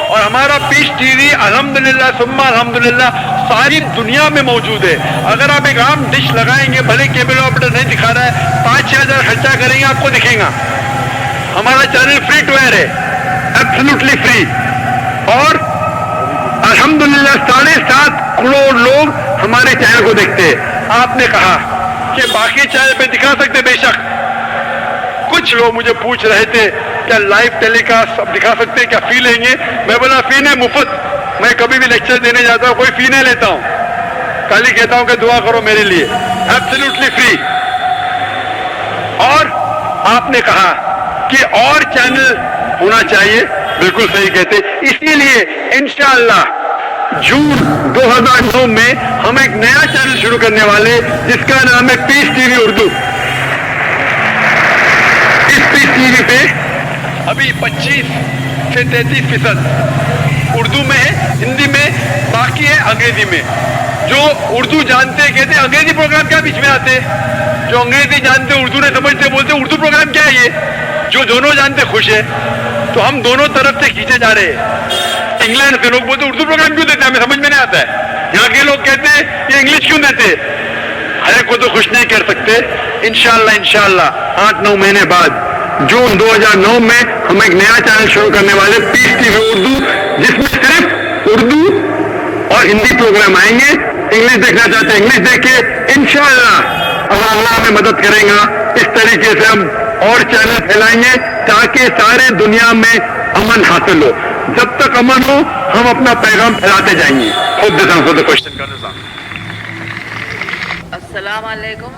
और हमारा पीस टीवी अल्हम्दुलिल्लाह सुम्मा अल्हम्दुलिल्लाह सारी दुनिया में मौजूद है। अगर आप एक आम डिश लगाएंगे, भले केबल ऑपरेटर नहीं दिखा रहा है, 5-6 हजार खर्चा करेंगे, आपको दिखेगा। हमारा चैनल फ्री टू एयर है, एब्सोल्युटली फ्री। और अल्हम्दुलिल्लाह 7.5 करोड़ लोग हमारे चैनल को देखते हैं। आपने कहा कि बाकी चैनल पे दिखा सकते, बेशक। कुछ लोग मुझे पूछ रहे थे क्या लाइव टेलीकास्ट अब दिखा सकते हैं, क्या फी लेंगे? मैं बोला फी नहीं, मुफ्त। मैं कभी भी लेक्चर देने जाता हूं, कोई फी नहीं लेता हूं, खाली कहता हूं कि दुआ करो मेरे लिए, एब्सोल्युटली फ्री। और आपने कहा कि और चैनल होना चाहिए, बिल्कुल सही कहते। इसीलिए इंशाअल्लाह जून 2009 में हम एक नया चैनल शुरू करने वाले, जिसका नाम है पीस टीवी उर्दू। इस पीस टीवी पे अभी 25 से 33% उर्दू में है, हिंदी में, बाकी है अंग्रेजी में। जो उर्दू जानते कहते अंग्रेजी प्रोग्राम क्या बीच में आते, जो अंग्रेजी जानते उर्दू नहीं समझते बोलते उर्दू प्रोग्राम क्या है ये। जो दोनों जानते खुश है। तो हम दोनों तरफ से खींचे जा रहे हैं। इंग्लैंड से लोग बोलते उर्दू प्रोग्राम क्यों देते हैं, हमें समझ में नहीं आता है। यहाँ के लोग कहते हैं ये इंग्लिश क्यों देते, हर एक को तो खुश नहीं कर सकते। इंशाअल्लाह 8-9 महीने बाद जून 2009 में हम एक नया चैनल शुरू करने वाले, पीस टीवी उर्दू, जिसमें सिर्फ उर्दू और हिंदी प्रोग्राम आएंगे। इंग्लिश देखना चाहते हैं इंग्लिश देखे। इंशाअल्लाह अगर अल्लाह हमें मदद करेगा, इस तरीके से हम और चैनल फैलाएंगे ताकि सारे दुनिया में अमन हासिल हो। जब तक अमन हो हम अपना पैगाम फैलाते जाएंगे। खुद क्वेश्चन करने। अस्सलाम वालेकुम।